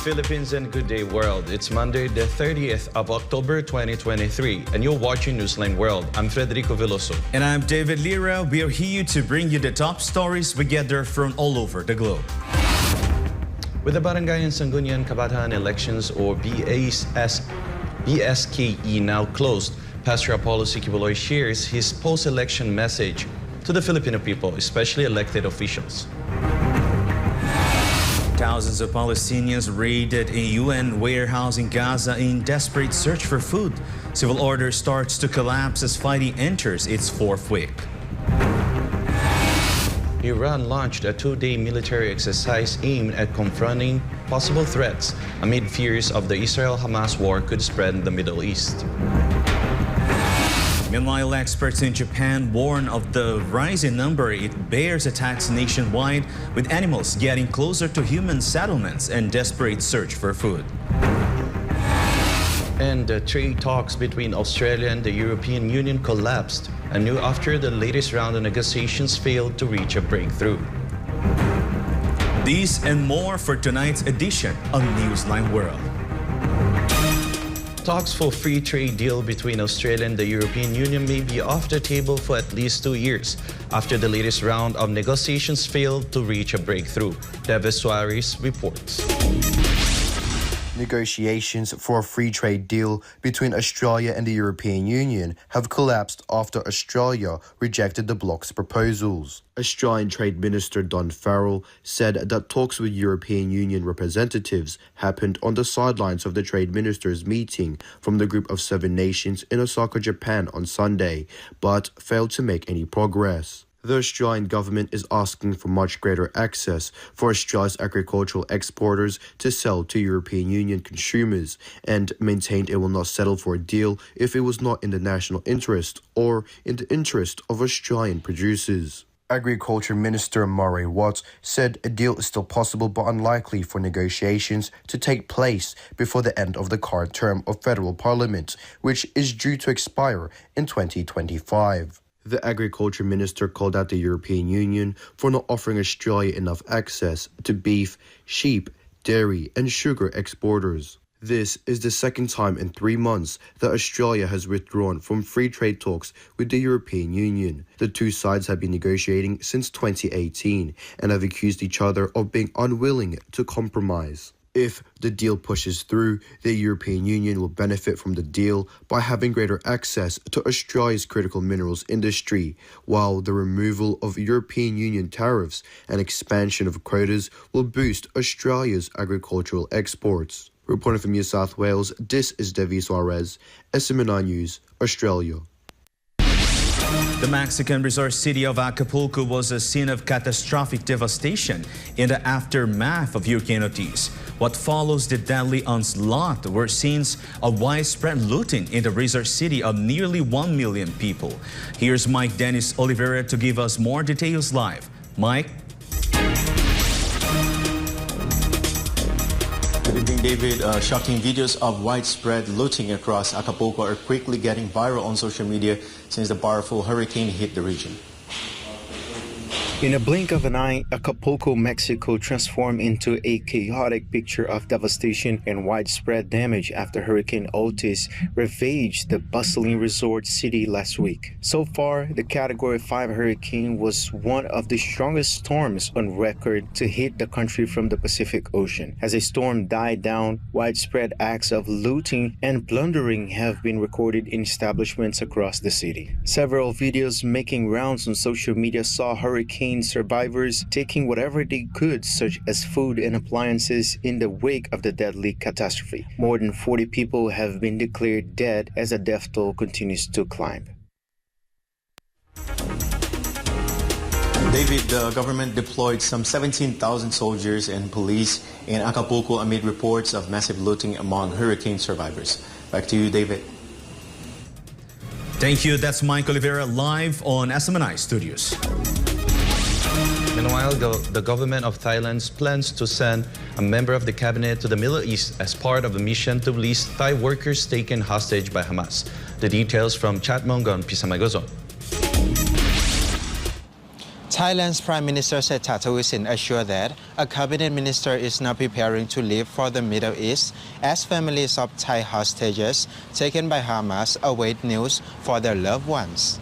Philippines and good day world. It's Monday the 30th of October 2023 and you're watching Newsline World. I'm Frederico Velloso. And I'm Deivid Lira. We are here to bring you the top stories we gather from all over the globe. With the Barangay and Sangguniang Kabataan elections or BSKE now closed, Pastor Apollo Sikibuloy shares his post-election message to the Filipino people, especially elected officials. Thousands of Palestinians raided a UN warehouse in Gaza in desperate search for food. Civil order starts to collapse as fighting enters its fourth week. Iran launched a two-day military exercise aimed at confronting possible threats amid fears of the Israel-Hamas war could spread in the Middle East. Meanwhile, experts in Japan warn of the rising number it bears attacks nationwide, with animals getting closer to human settlements and desperate search for food. And the trade talks between Australia and the European Union collapsed anew after the latest round of negotiations failed to reach a breakthrough. These and more for tonight's edition of Newsline World. Talks for free trade deal between Australia and the European Union may be off the table for at least 2 years after the latest round of negotiations failed to reach a breakthrough. Deivid Suarez reports. Negotiations for a free trade deal between Australia and the European Union have collapsed after Australia rejected the bloc's proposals. Australian Trade Minister Don Farrell said that talks with European Union representatives happened on the sidelines of the trade ministers' meeting from the Group of 7 nations in Osaka, Japan on Sunday, but failed to make any progress. The Australian government is asking for much greater access for Australia's agricultural exporters to sell to European Union consumers and maintained it will not settle for a deal if it was not in the national interest or in the interest of Australian producers. Agriculture Minister Murray Watt said a deal is still possible but unlikely for negotiations to take place before the end of the current term of federal parliament, which is due to expire in 2025. The Agriculture Minister called out the European Union for not offering Australia enough access to beef, sheep, dairy and sugar exporters. This is the second time in 3 months that Australia has withdrawn from free trade talks with the European Union. The two sides have been negotiating since 2018 and have accused each other of being unwilling to compromise. If the deal pushes through, the European Union will benefit from the deal by having greater access to Australia's critical minerals industry, while the removal of European Union tariffs and expansion of quotas will boost Australia's agricultural exports. Reporting from New South Wales, this is Deivid Suarez, SMNI News, Australia. The Mexican resort city of Acapulco was a scene of catastrophic devastation in the aftermath of Hurricane Otis. What follows the deadly onslaught were scenes of widespread looting in the resort city of nearly 1 million people. Here's Mike Dennis Oliveira to give us more details live. Mike? Good evening, David. Shocking videos of widespread looting across Acapulco are quickly getting viral on social media since the powerful hurricane hit the region. In a blink of an eye, Acapulco, Mexico transformed into a chaotic picture of devastation and widespread damage after Hurricane Otis ravaged the bustling resort city last week. So far, the Category 5 hurricane was one of the strongest storms on record to hit the country from the Pacific Ocean. As the storm died down, widespread acts of looting and plundering have been recorded in establishments across the city. Several videos making rounds on social media saw hurricane survivors taking whatever they could, such as food and appliances, in the wake of the deadly catastrophe. More than 40 people have been declared dead as the death toll continues to climb. David, the government deployed some 17,000 soldiers and police in Acapulco amid reports of massive looting among hurricane survivors. Back to you, David. Thank you. That's Mike Oliveira live on SMNI Studios. Meanwhile, the government of Thailand plans to send a member of the cabinet to the Middle East as part of a mission to release Thai workers taken hostage by Hamas. The details from Chat Mongon Pisamagozon. Thailand's Prime Minister Sethar Thavisin assured that a cabinet minister is now preparing to leave for the Middle East as families of Thai hostages taken by Hamas await news for their loved ones.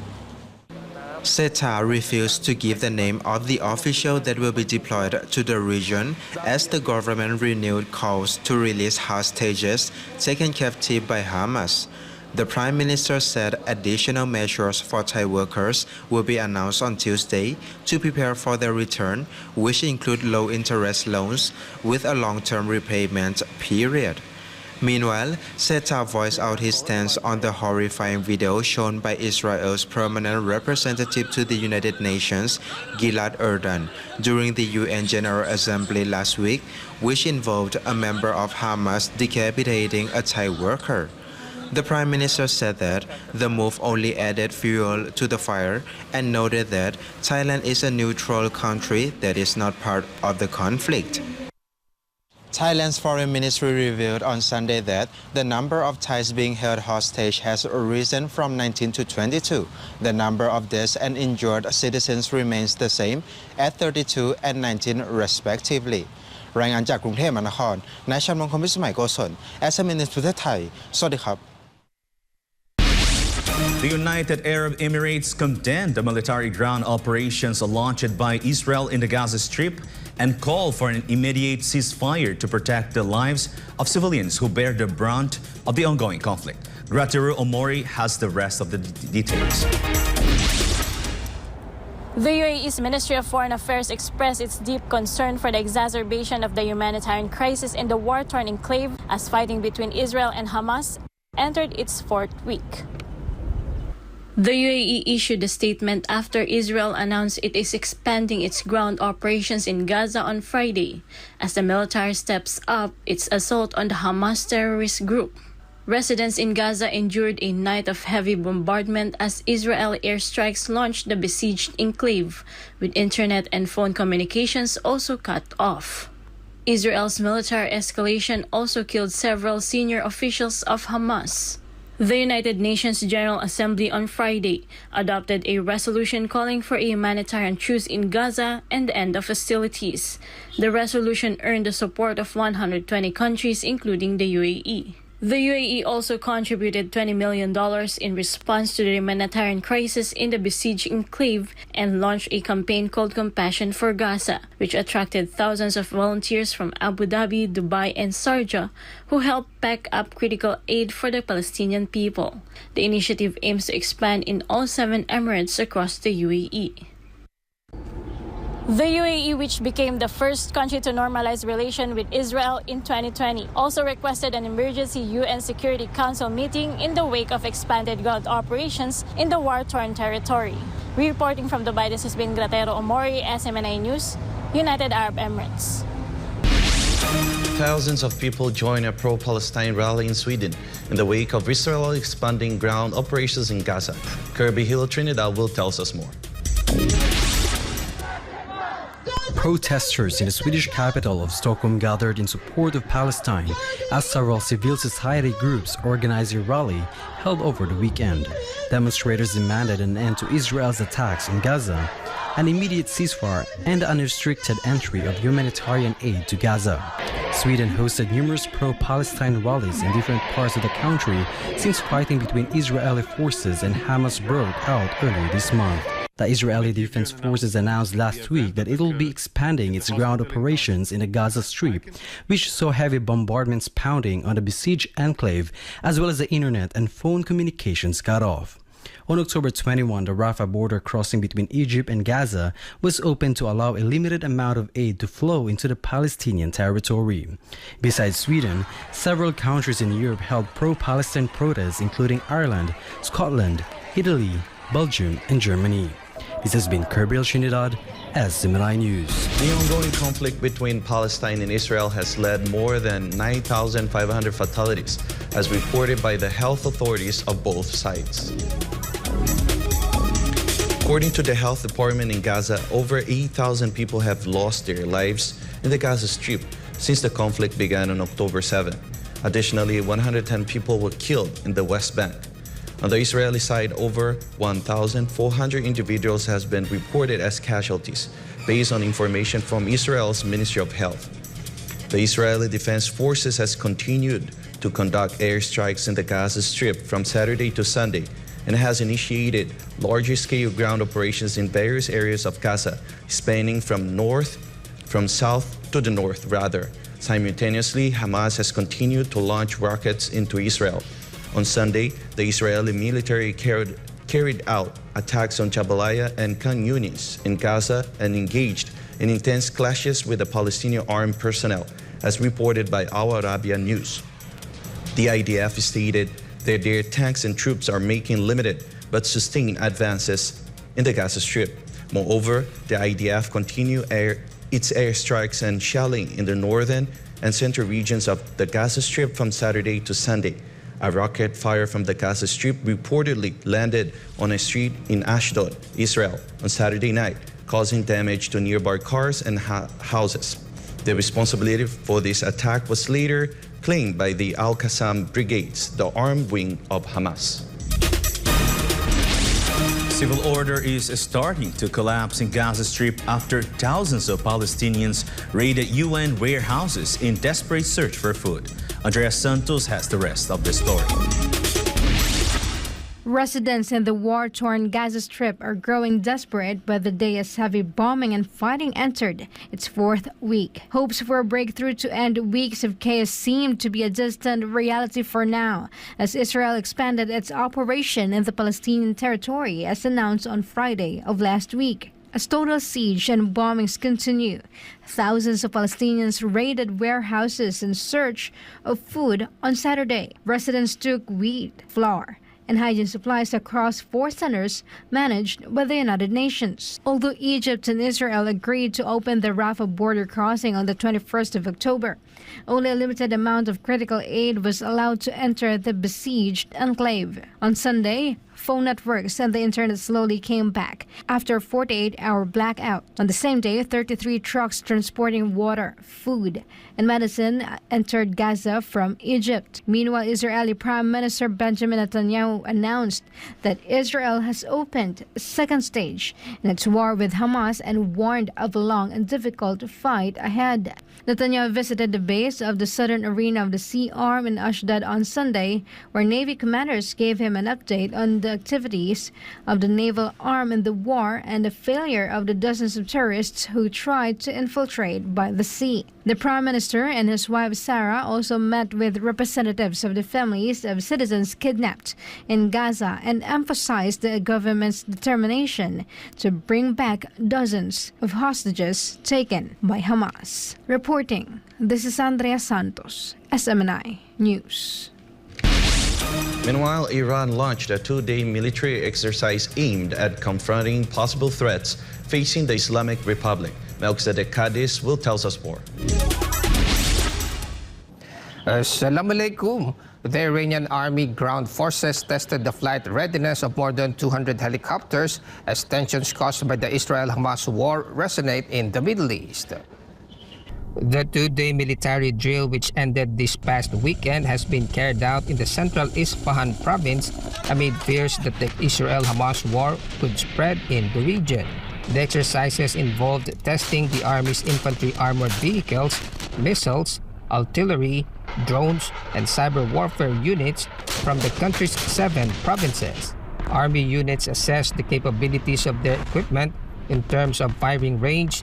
Sethar refused to give the name of the official that will be deployed to the region as the government renewed calls to release hostages taken captive by Hamas. The Prime Minister said additional measures for Thai workers will be announced on Tuesday to prepare for their return, which include low-interest loans with a long-term repayment period. Meanwhile, Sethar voiced out his stance on the horrifying video shown by Israel's permanent representative to the United Nations, Gilad Erdan, during the UN General Assembly last week, which involved a member of Hamas decapitating a Thai worker. The Prime Minister said that the move only added fuel to the fire and noted that Thailand is a neutral country that is not part of the conflict. Thailand's foreign ministry revealed on Sunday that the number of Thais being held hostage has risen from 19 to 22. The number of deaths and injured citizens remains the same at 32 and 19 respectively. รายงานจากกรุงเทพมหานคร นายชันมงคลวิสมัยโกศล SMS ประเทศไทย สวัสดีครับ The United Arab Emirates condemned the military ground operations launched by Israel in the Gaza Strip and called for an immediate ceasefire to protect the lives of civilians who bear the brunt of the ongoing conflict. Frederico Omori has the rest of the details. The UAE's Ministry of Foreign Affairs expressed its deep concern for the exacerbation of the humanitarian crisis in the war-torn enclave as fighting between Israel and Hamas entered its fourth week. The UAE issued a statement after Israel announced it is expanding its ground operations in Gaza on Friday as the military steps up its assault on the Hamas terrorist group. Residents in Gaza endured a night of heavy bombardment as Israeli airstrikes launched the besieged enclave, with internet and phone communications also cut off. Israel's military escalation also killed several senior officials of Hamas. The United Nations General Assembly on Friday adopted a resolution calling for a humanitarian truce in Gaza and the end of hostilities. The resolution earned the support of 120 countries, including the UAE. The UAE also contributed $20 million in response to the humanitarian crisis in the besieged enclave and launched a campaign called Compassion for Gaza, which attracted thousands of volunteers from Abu Dhabi, Dubai, and Sharjah who helped pack up critical aid for the Palestinian people. The initiative aims to expand in all 7 emirates across the UAE. The UAE, which became the first country to normalize relations with Israel in 2020, also requested an emergency UN Security Council meeting in the wake of expanded ground operations in the war-torn territory. Reporting from Dubai, this has been Frederico Omori, SMNI News, United Arab Emirates. Thousands of people joined a pro-Palestine rally in Sweden in the wake of Israel expanding ground operations in Gaza. Kirby Hill Trinidad will tell us more. Protesters in the Swedish capital of Stockholm gathered in support of Palestine as several civil society groups organized a rally held over the weekend. Demonstrators demanded an end to Israel's attacks in Gaza, an immediate ceasefire, and unrestricted entry of humanitarian aid to Gaza. Sweden hosted numerous pro-Palestine rallies in different parts of the country since fighting between Israeli forces and Hamas broke out earlier this month. The Israeli Defense Forces announced last week that it will be expanding its ground operations in the Gaza Strip, which saw heavy bombardments pounding on the besieged enclave, as well as the internet and phone communications cut off. On October 21, the Rafah border crossing between Egypt and Gaza was opened to allow a limited amount of aid to flow into the Palestinian territory. Besides Sweden, several countries in Europe held pro-Palestine protests, including Ireland, Scotland, Italy, Belgium, and Germany. This has been Kirby Trinidad, SMNI News. The ongoing conflict between Palestine and Israel has led more than 9,500 fatalities, as reported by the health authorities of both sides. According to the health department in Gaza, over 8,000 people have lost their lives in the Gaza Strip since the conflict began on October 7. Additionally, 110 people were killed in the West Bank. On the Israeli side, over 1,400 individuals has been reported as casualties, based on information from Israel's Ministry of Health. The Israeli Defense Forces has continued to conduct airstrikes in the Gaza Strip from Saturday to Sunday and has initiated larger-scale ground operations in various areas of Gaza, spanning from south to the north, rather. Simultaneously, Hamas has continued to launch rockets into Israel. On Sunday, the Israeli military carried out attacks on Jabalia and Khan Yunis in Gaza and engaged in intense clashes with the Palestinian armed personnel, as reported by Al Arabiya News. The IDF stated that their tanks and troops are making limited but sustained advances in the Gaza Strip. Moreover, the IDF continue its airstrikes and shelling in the northern and central regions of the Gaza Strip from Saturday to Sunday. A rocket fire from the Gaza Strip reportedly landed on a street in Ashdod, Israel, on Saturday night, causing damage to nearby cars and houses. The responsibility for this attack was later claimed by the Al-Qassam Brigades, the armed wing of Hamas. Civil order is starting to collapse in Gaza Strip after thousands of Palestinians raided UN warehouses in desperate search for food. Andrea Santos has the rest of the story. Residents in the war-torn Gaza Strip are growing desperate by the day as heavy bombing and fighting entered its fourth week. Hopes for a breakthrough to end weeks of chaos seem to be a distant reality for now, as Israel expanded its operation in the Palestinian territory as announced on Friday of last week. As total siege and bombings continue, thousands of Palestinians raided warehouses in search of food on Saturday. Residents took wheat, flour, and hygiene supplies across 4 centers managed by the United Nations. Although Egypt and Israel agreed to open the Rafah border crossing on the 21st of October, only a limited amount of critical aid was allowed to enter the besieged enclave. On Sunday, phone networks and the internet slowly came back after a 48-hour blackout. On the same day, 33 trucks transporting water, food, and medicine entered Gaza from Egypt. Meanwhile, Israeli Prime Minister Benjamin Netanyahu announced that Israel has opened a second stage in its war with Hamas and warned of a long and difficult fight ahead. Netanyahu visited the base of the southern arena of the Sea Arm in Ashdod on Sunday, where Navy commanders gave him an update on the activities of the naval arm in the war and the failure of the dozens of terrorists who tried to infiltrate by the sea. The Prime Minister and his wife Sarah also met with representatives of the families of citizens kidnapped in Gaza and emphasized the government's determination to bring back dozens of hostages taken by Hamas. Reporting, this is Andrea Santos, SMNI News. Meanwhile, Iran launched a 2-day military exercise aimed at confronting possible threats facing the Islamic Republic. Melchizedek Cadiz will tell us more. Assalamu alaikum. The Iranian Army ground forces tested the flight readiness of more than 200 helicopters as tensions caused by the Israel-Hamas war resonate in the Middle East. The 2-day military drill, which ended this past weekend, has been carried out in the central Isfahan province amid fears that the Israel-Hamas war could spread in the region. The exercises involved testing the Army's infantry armored vehicles, missiles, artillery, drones, and cyber warfare units from the country's 7 provinces. Army units assessed the capabilities of their equipment in terms of firing range,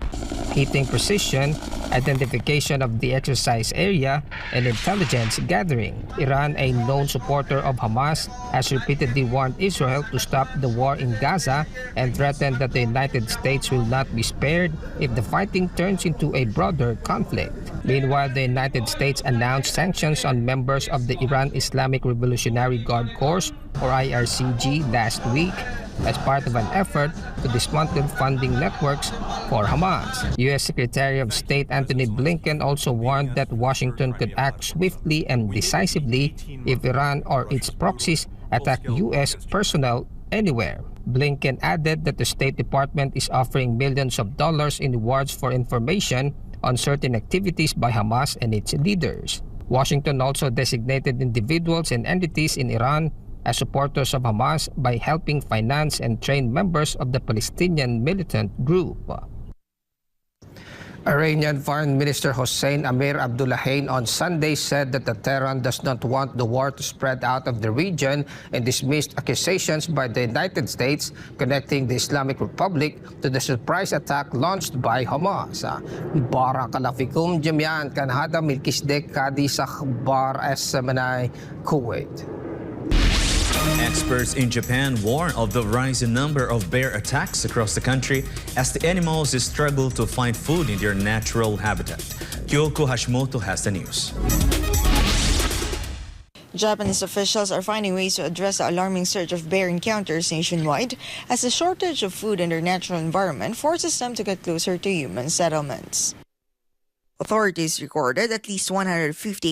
hitting precision, identification of the exercise area, and intelligence gathering. Iran, a known supporter of Hamas, has repeatedly warned Israel to stop the war in Gaza and threatened that the United States will not be spared if the fighting turns into a broader conflict. Meanwhile, the United States announced sanctions on members of the Iran Islamic Revolutionary Guard Corps, or IRCG, last week as part of an effort to dismantle funding networks for Hamas. U.S. Secretary of State Antony Blinken also warned that Washington could act swiftly and decisively if Iran or its proxies attack U.S. personnel anywhere. Blinken added that the State Department is offering millions of dollars in rewards for information on certain activities by Hamas and its leaders. Washington also designated individuals and entities in Iran as supporters of Hamas by helping finance and train members of the Palestinian militant group. Iranian Foreign Minister Hossein Amir Abdullahian on Sunday said that Tehran does not want the war to spread out of the region and dismissed accusations by the United States connecting the Islamic Republic to the surprise attack launched by Hamas. Barakalafikum Jamian kan hada Milkisdek Kadi sa Akhbar Manay, Kuwait. Experts in Japan warn of the rising number of bear attacks across the country as the animals struggle to find food in their natural habitat. Kyoko Hashimoto has the news. Japanese officials are finding ways to address the alarming surge of bear encounters nationwide as the shortage of food in their natural environment forces them to get closer to human settlements. Authorities recorded at least 158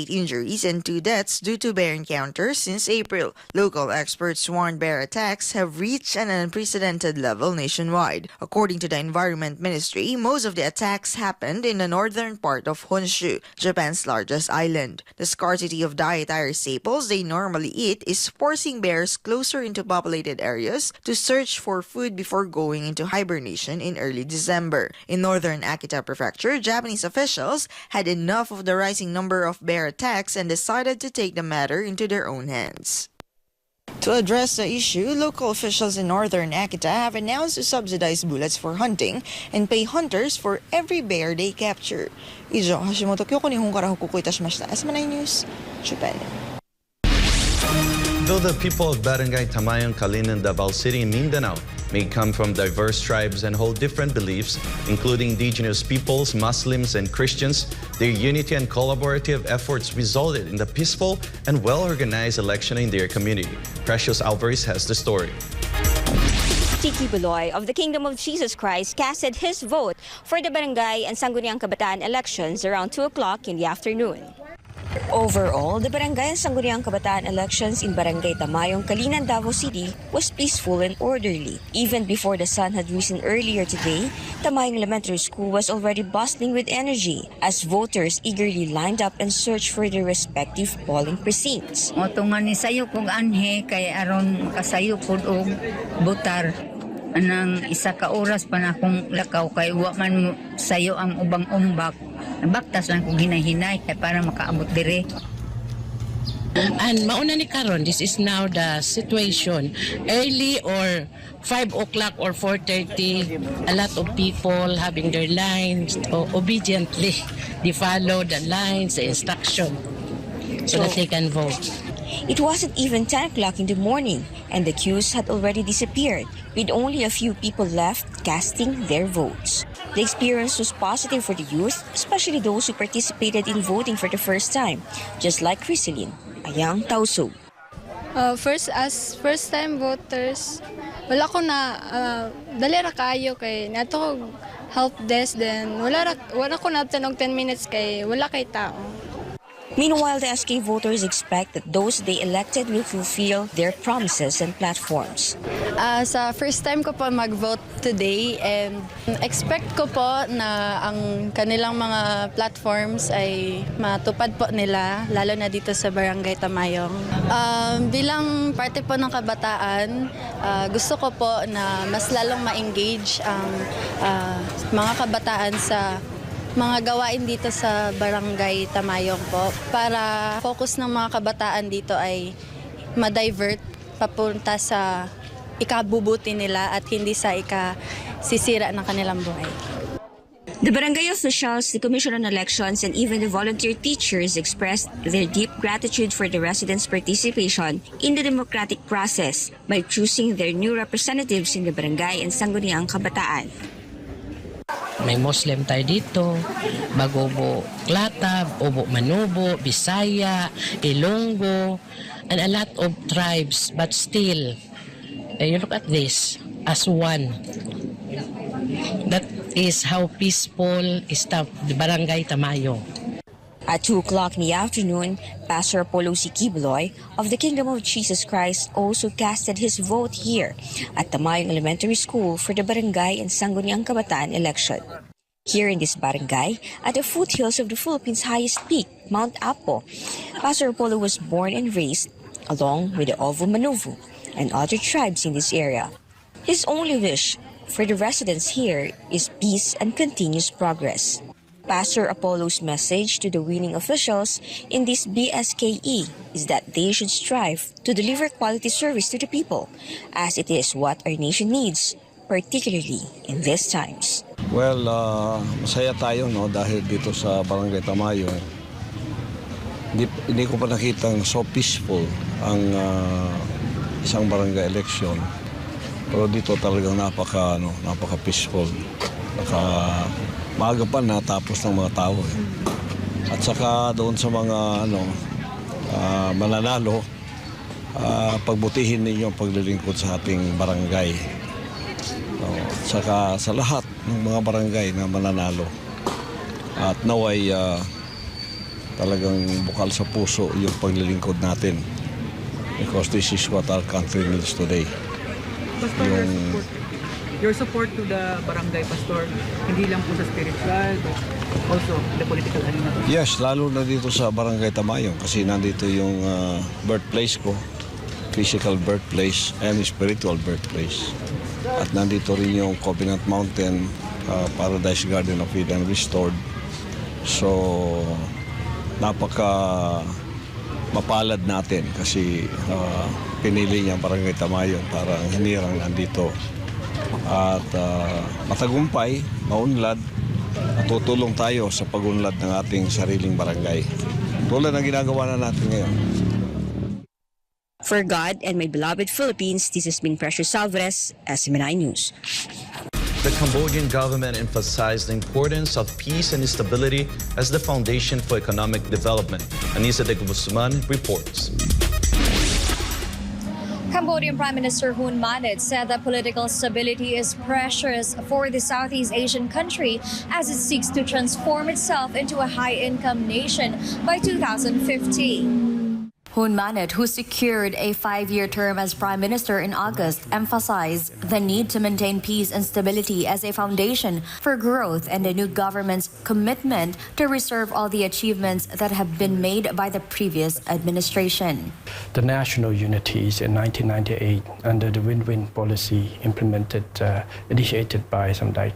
injuries and 2 deaths due to bear encounters since April. Local experts warn bear attacks have reached an unprecedented level nationwide. According to the Environment Ministry, most of the attacks happened in the northern part of Honshu, Japan's largest island. The scarcity of dietary staples they normally eat is forcing bears closer into populated areas to search for food before going into hibernation in early December. In northern Akita Prefecture, Japanese officials had enough of the rising number of bear attacks and decided to take the matter into their own hands. To address the issue, local officials in northern Akita have announced to subsidize bullets for hunting and pay hunters for every bear they capture. Ijo Hashimoto, Kyoko Nihon kara hokuko itashimashita. SMNI News, Japan. Though the people of Barangay Tamayon, Calin, Davao City, Mindanao may come from diverse tribes and hold different beliefs, including indigenous peoples, Muslims, and Christians, their unity and collaborative efforts resulted in the peaceful and well-organized election in their community. Precious Alvarez has the story. Tiki Beloy of the Kingdom of Jesus Christ casted his vote for the Barangay and Sangguniang Kabataan elections around 2 o'clock in the afternoon. Overall, the Barangay and Sangguniang Kabataan elections in Barangay Tamayong, Calinan, Davao City was peaceful and orderly. Even before the sun had risen earlier today, Tamayong Elementary School was already bustling with energy as voters eagerly lined up and searched for their respective polling precincts. Motungan ni sayo kog anhe kay aron kasayo pod og butar. Anang isa ka oras pa na akong lakaw kay wa man sayo ang ubang umbak. Baktas lang kong hinay-hinay para makaabot dire. And mauna ni karon, this is now the situation. Early or 5 o'clock or 4:30, a lot of people having their lines obediently. They follow the lines, the instruction, so that they can vote. It wasn't even 10 o'clock in the morning, and the queues had already disappeared, with only a few people left casting their votes. The experience was positive for the youth, especially those who participated in voting for the first time, just like Criseline, a young Tausug. First-time voters, wala ko na dali ra kayo kay nato help desk, then wala ko na tanog 10 minutes kay wala kay tao. Meanwhile, the SK voters expect that those they elected will fulfill their promises and platforms. Sa first time ko po mag-vote today, and expect ko po na ang kanilang mga platforms ay matupad po nila, lalo na dito sa Barangay Tamayong. Bilang parte po ng kabataan, gusto ko po na mas lalong ma-engage ang mga kabataan sa mga gawain dito sa Barangay Tamayong po para focus ng mga kabataan dito ay ma-divert papunta sa ikabubuti nila at hindi sa ikasisira ng kanilang buhay. The barangay officials, the Commission on Elections, and even the volunteer teachers expressed their deep gratitude for the residents' participation in the democratic process by choosing their new representatives in the barangay and Sangguniang Kabataan. May Muslim tayo dito, Bagobo, Klatab, Obo Manubo, Bisaya, Ilonggo, and a lot of tribes, but still, you look at this as one. That is how peaceful is the Barangay Tamayo. At 2 o'clock in the afternoon, Pastor Apollo C. Kibuloy of the Kingdom of Jesus Christ also casted his vote here at Tamayong Elementary School for the Barangay and Sangguniang Kabataan election. Here in this barangay, at the foothills of the Philippines' highest peak, Mount Apo, Pastor Apollo was born and raised along with the Ovo-Manuvu and other tribes in this area. His only wish for the residents here is peace and continuous progress. Pastor Apollo's message to the winning officials in this BSKE is that they should strive to deliver quality service to the people, as it is what our nation needs, particularly in these times. Well, masaya tayo dahil dito sa Barangay Tamayo, hindi ko pa nakitang so peaceful ang isang barangay election. Pero dito talagang napaka-peaceful. Maaga pa natapos ng mga tao. At saka doon sa mga mananalo, pagbutihin ninyo ang paglilingkod sa ating barangay. At saka sa lahat ng mga barangay na mananalo. At naway talagang bukal sa puso yung paglilingkod natin. Because this is what our country needs today. Pastor, your support to the barangay, Pastor, hindi lang po sa spiritual, but also the political arena. Yes, lalo na dito sa Barangay Tamayong kasi nandito yung birthplace ko, physical birthplace and spiritual birthplace. At nandito rin yung Covenant Mountain, Paradise Garden of Eden Restored. So, mapalad natin kasi pinili niya Barangay Tamayon para ang hinirang nandito. At matagumpay, maunlad, at tutulong tayo sa pagunlad ng ating sariling barangay. Tulad ng ginagawa na natin ngayon. For God and my beloved Philippines, this has been Precious Alvarez, SMNI News. The Cambodian government emphasized the importance of peace and stability as the foundation for economic development. Anissa de Guzman reports. Cambodian Prime Minister Hun Manet said that political stability is precious for the Southeast Asian country as it seeks to transform itself into a high-income nation by 2050. Hun Manet, who secured a 5-year term as Prime Minister in August, emphasized the need to maintain peace and stability as a foundation for growth and the new government's commitment to preserve all the achievements that have been made by the previous administration. The national unities in 1998 under the win-win policy initiated by some like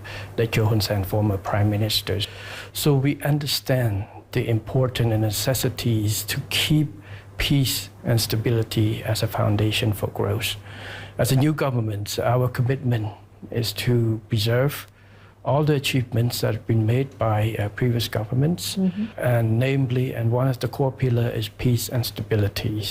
Cho Hun Sen, former prime ministers. So we understand the importance and necessities to keep peace and stability as a foundation for growth. As a new government, our commitment is to preserve all the achievements that have been made by previous governments, and namely, and one of the core pillars is peace and stability,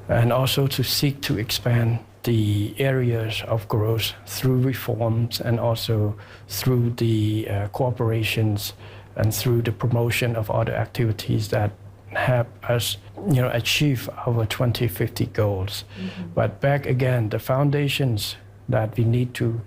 and also to seek to expand the areas of growth through reforms and also through the cooperations and through the promotion of other activities that help us, achieve our 2050 goals. But back again, the foundations that we need to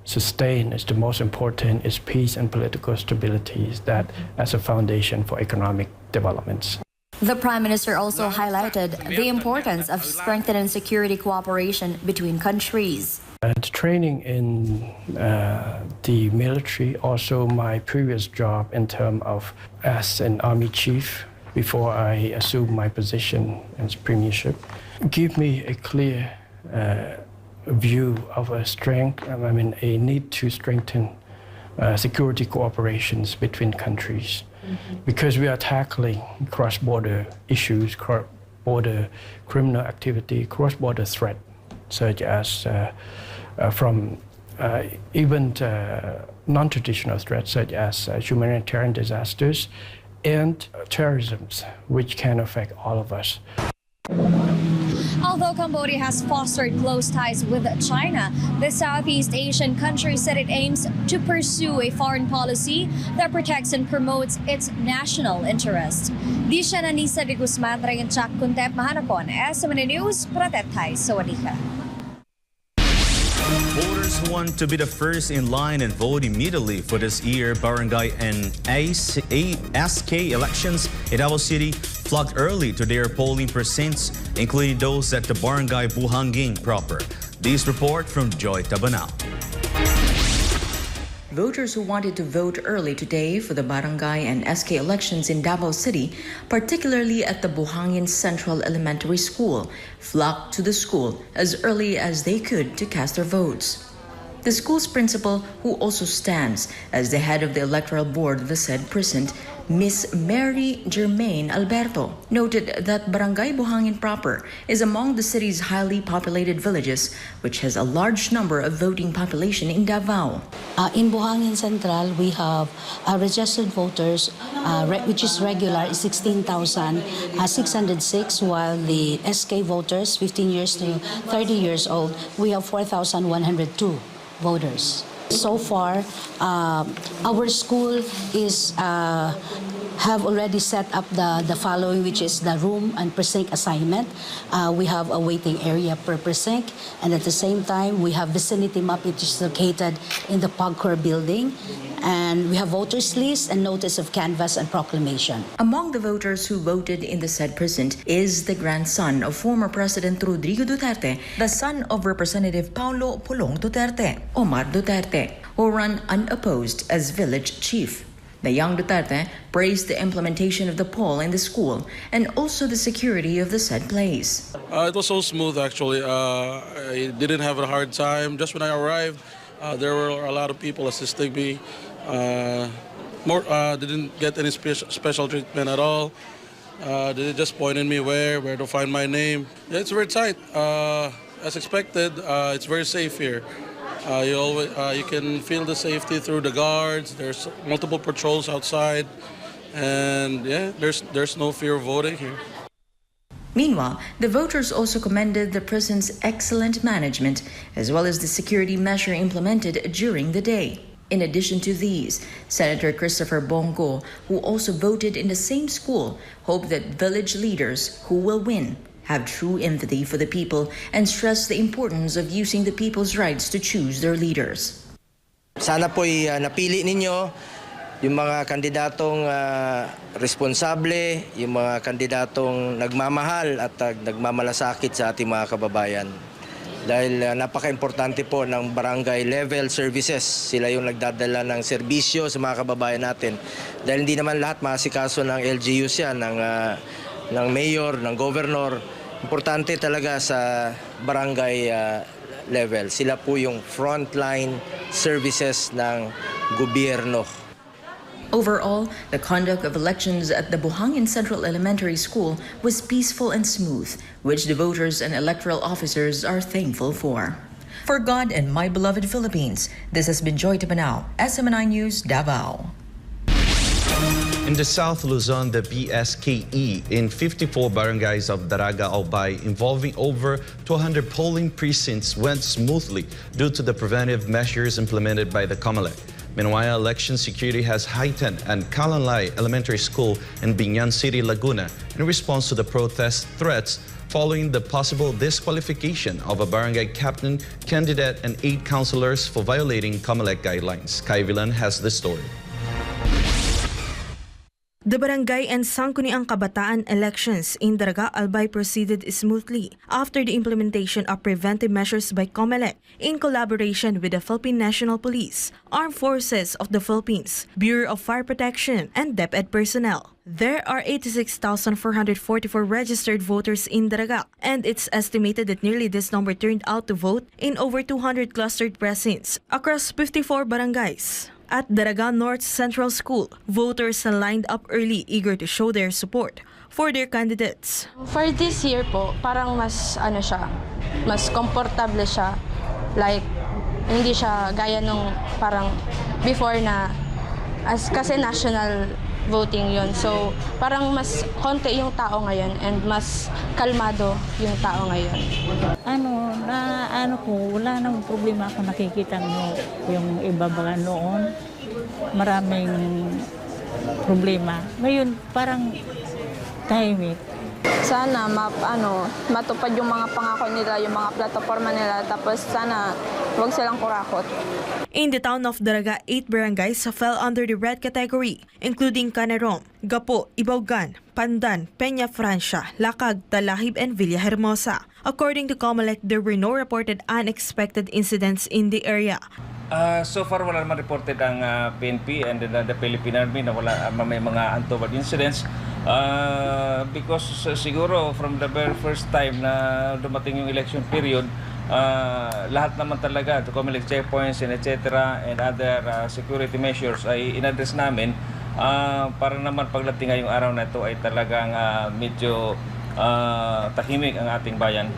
sustain is the most important is peace and political stability, that as a foundation for economic developments. The Prime Minister also highlighted the importance of strengthening security cooperation between countries. The training in the military, also my previous job in terms of as an army chief, before I assumed my position as premiership, give me a clear view of a need to strengthen security cooperations between countries. Because we are tackling cross-border issues, cross-border criminal activity, cross-border threat, such as from even non-traditional threats, such as humanitarian disasters, and terrorism, which can affect all of us. Although Cambodia has fostered close ties with China, the Southeast Asian country said it aims to pursue a foreign policy that protects and promotes its national interests. Di siya na Anissa de Guzman, Rayan Chak Kuntep Mahanapon, SMN News, Pratetay, Sawadika. Voters want to be the first in line and vote immediately for this year barangay and BSKE elections in Davao City flocked early to their polling precincts, including those at the barangay Buhanging proper. This report from Joy Tabanao. Voters who wanted to vote early today for the barangay and SK elections in Davao City, particularly at the Buhangin Central Elementary School, flocked to the school as early as they could to cast their votes. The school's principal, who also stands as the head of the electoral board of the said precinct, Miss Mary Germaine Alberto, noted that Barangay Buhangin proper is among the city's highly populated villages, which has a large number of voting population in Davao. In Buhangin Central, we have registered voters, which is regular, is 16,606, while the SK voters, 15 years to 30 years old, we have 4,102 voters. So far, our school is have already set up the following, which is the room and precinct assignment. We have a waiting area per precinct, and at the same time, we have vicinity map, which is located in the PAGCOR building. And we have voters list and notice of canvass and proclamation. Among the voters who voted in the said precinct is the grandson of former President Rodrigo Duterte, the son of Representative Paulo Pulong Duterte, Omar Duterte, who ran unopposed as village chief. The young Duterte praised the implementation of the poll in the school and also the security of the said place. It was so smooth, actually. I didn't have a hard time. Just when I arrived, there were a lot of people assisting me. Didn't get any special treatment at all. They just pointed me where to find my name. Yeah, it's very tight. As expected, it's very safe here. You can feel the safety through the guards. There's multiple patrols outside, and yeah, there's no fear of voting here. Meanwhile, the voters also commended the prison's excellent management as well as the security measure implemented during the day. In addition to these, Senator Christopher Bongo, who also voted in the same school, hoped that village leaders who will win have true empathy for the people and stress the importance of using the people's rights to choose their leaders. Sana po'y napili ninyo yung mga kandidatong responsable, yung mga kandidatong nagmamahal at nagmamalasakit sa ating mga kababayan. Dahil napaka-importante po ng barangay level services. Sila yung nagdadala ng serbisyo sa mga kababayan natin. Dahil hindi naman lahat maasikaso ng LGUs yan, ng mayor, ng governor. Importante talaga sa barangay level. Sila po yung frontline services ng gobyerno. Overall, the conduct of elections at the Buhangin Central Elementary School was peaceful and smooth, which the voters and electoral officers are thankful for. For God and my beloved Philippines, this has been Joy Tabanao, SMNI News, Davao. In the South Luzon, the BSKE in 54 barangays of Daraga Albay involving over 200 polling precincts went smoothly due to the preventive measures implemented by the COMELEC. Meanwhile, election security has heightened at Kalanlay Elementary School in Binyan City, Laguna in response to the protest threats following the possible disqualification of a barangay captain, candidate, and 8 councillors for violating COMELEC guidelines. Kai Villan has the story. The barangay and Sangguniang Kabataan elections in Daraga Albay proceeded smoothly after the implementation of preventive measures by COMELEC in collaboration with the Philippine National Police, Armed Forces of the Philippines, Bureau of Fire Protection, and DepEd personnel. There are 86,444 registered voters in Daraga, and it's estimated that nearly this number turned out to vote in over 200 clustered precincts across 54 barangays. At Daraga North Central School, voters lined up early, eager to show their support for their candidates. For this year po, parang mas comfortable siya. Like, hindi siya gaya nung parang before na kasi national voting yon. So, parang mas konti yung tao ngayon and mas kalmado yung tao ngayon. Wala nang problema ako nakikita yung iba ba noon. Maraming problema. Ngayon, parang tahimik. Sana matupad yung mga pangako nila, yung mga plataforma nila, tapos sana huwag silang kurakot. In the town of Daraga, 8 barangays fell under the red category, including Canarong, Gapo, Ibaugan, Pandan, Peña Francia, Lakag, Talahib, and Villahermosa. According to COMELEC, there were no reported unexpected incidents in the area. So far, wala naman reported ang PNP and the Philippine Army na may mga untoward incidents. Because siguro from the very first time na dumating yung election period, lahat naman talaga, to COMELEC checkpoints and etc. and other security measures ay in-address namin para naman pagdating ngayong araw na ito ay talagang medyo tahimik ang ating bayan.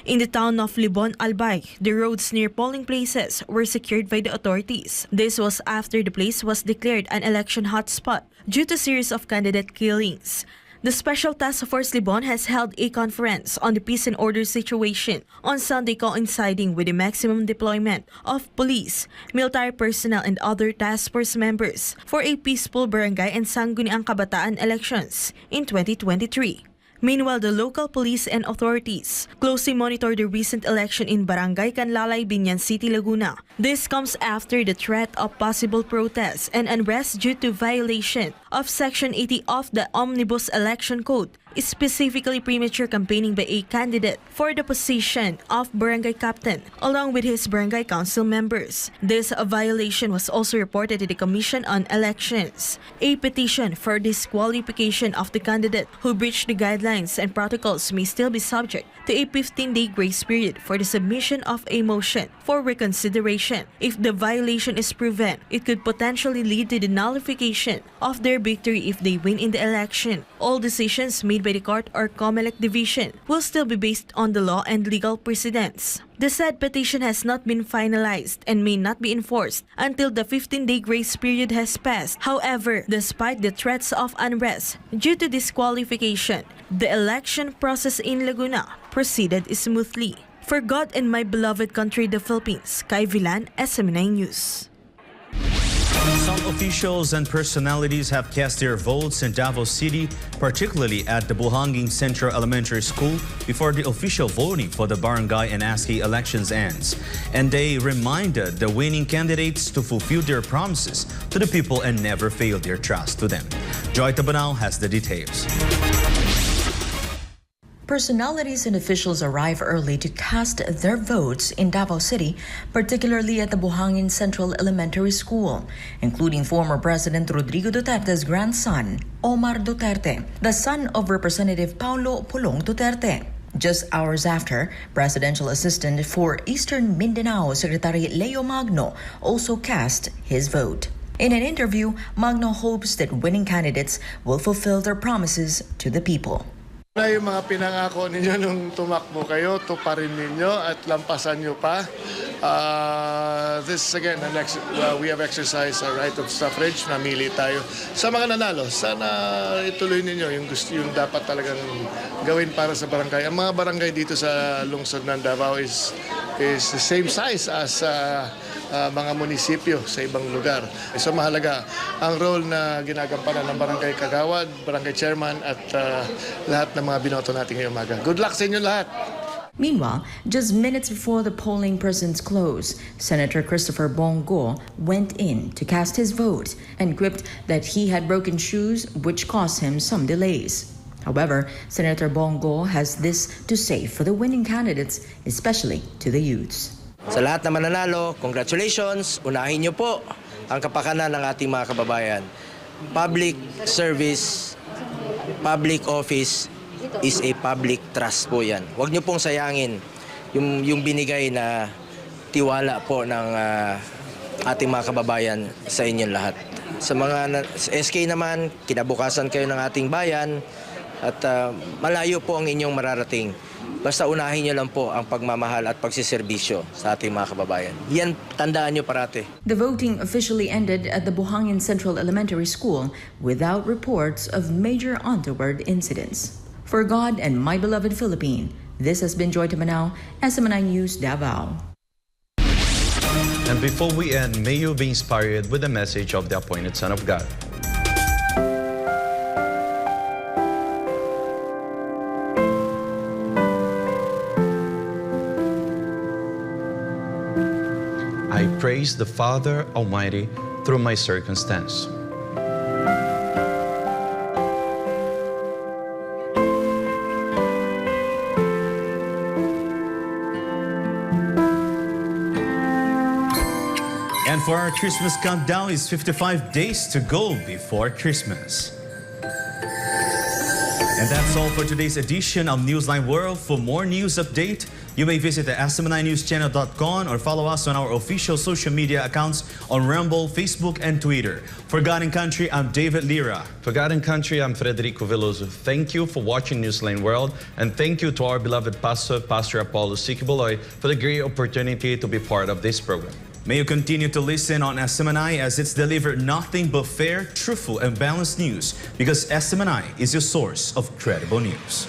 In the town of Libon, Albay, the roads near polling places were secured by the authorities. This was after the place was declared an election hotspot due to a series of candidate killings. The Special Task Force Libon has held a conference on the peace and order situation on Sunday, coinciding with the maximum deployment of police, military personnel and other task force members for a peaceful barangay and sangguniang kabataan elections in 2023. Meanwhile, the local police and authorities closely monitor the recent election in Barangay Canlalay, Binyan City, Laguna. This comes after the threat of possible protests and unrest due to violation of Section 80 of the Omnibus Election Code, specifically premature campaigning by a candidate for the position of barangay captain along with his barangay council members. This violation was also reported to the Commission on Elections. A petition for disqualification of the candidate who breached the guidelines and protocols may still be subject to a 15-day grace period for the submission of a motion for reconsideration. If the violation is proven, it could potentially lead to the nullification of their victory if they win in the election. All decisions made by the court or COMELEC division will still be based on the law and legal precedents. The said petition has not been finalized and may not be enforced until the 15-day grace period has passed. However, despite the threats of unrest due to disqualification, the election process in Laguna proceeded smoothly. For God and my beloved country, the Philippines, Kai Villan, SM9 News. Some officials and personalities have cast their votes in Davao City, particularly at the Buhangin Central Elementary School, before the official voting for the barangay and ASCII elections ends. And they reminded the winning candidates to fulfill their promises to the people and never fail their trust to them. Joy Tabanao has the details. Personalities and officials arrive early to cast their votes in Davao City, particularly at the Buhangin Central Elementary School, including former President Rodrigo Duterte's grandson, Omar Duterte, the son of Representative Paulo Pulong Duterte. Just hours after, Presidential Assistant for Eastern Mindanao Secretary Leo Magno also cast his vote. In an interview, Magno hopes that winning candidates will fulfill their promises to the people. Yung mga pinangako ninyo nung tumakbo kayo, tuparin ninyo at lampasan nyo pa. This again, we have exercised our right of suffrage, namili tayo. Sa mga nanalo, sana ituloy ninyo yung dapat talagang gawin para sa barangay. Ang mga barangay dito sa lungsod ng Davao is the same size as mga munisipyo sa ibang lugar. So mahalaga ang role na ginagampanan ng barangay kagawad, barangay chairman at lahat ng mga binoto natin ngayong umaga. Good luck sa inyo lahat! Meanwhile, just minutes before the polling presence closed, Senator Christopher Bongo went in to cast his vote and quipped that he had broken shoes, which caused him some delays. However, Senator Bongo has this to say for the winning candidates, especially to the youths. Sa lahat na mananalo, congratulations, unahin niyo po ang kapakanan ng ating mga kababayan. Public service, public office is a public trust po yan. Huwag niyo pong sayangin yung binigay na tiwala po ng ating mga kababayan sa inyong lahat. Sa mga SK naman, kinabukasan kayo ng ating bayan at malayo po ang inyong mararating. Basta unahin niyo lang po ang pagmamahal at pagsiservisyo sa ating mga kababayan. Yan, tandaan niyo parate. The voting officially ended at the Buhangin Central Elementary School without reports of major untoward incidents. For God and my beloved Philippine, this has been Joy Tabanao, SM9 News, Davao. And before we end, may you be inspired with the message of the appointed Son of God. I praise the Father Almighty through my circumstance. And for our Christmas countdown, it's 55 days to go before Christmas. And that's all for today's edition of Newsline World. For more news update, you may visit the SMNINewsChannel.com or follow us on our official social media accounts on Rumble, Facebook, and Twitter. For God and Country, I'm Deivid Lira. For God and Country, I'm Frederico Velloso. Thank you for watching Newsline World, and thank you to our beloved pastor, Pastor Apollo Sikibuloy, for the great opportunity to be part of this program. May you continue to listen on SMNI as it's delivered nothing but fair, truthful, and balanced news, because SMNI is your source of credible news.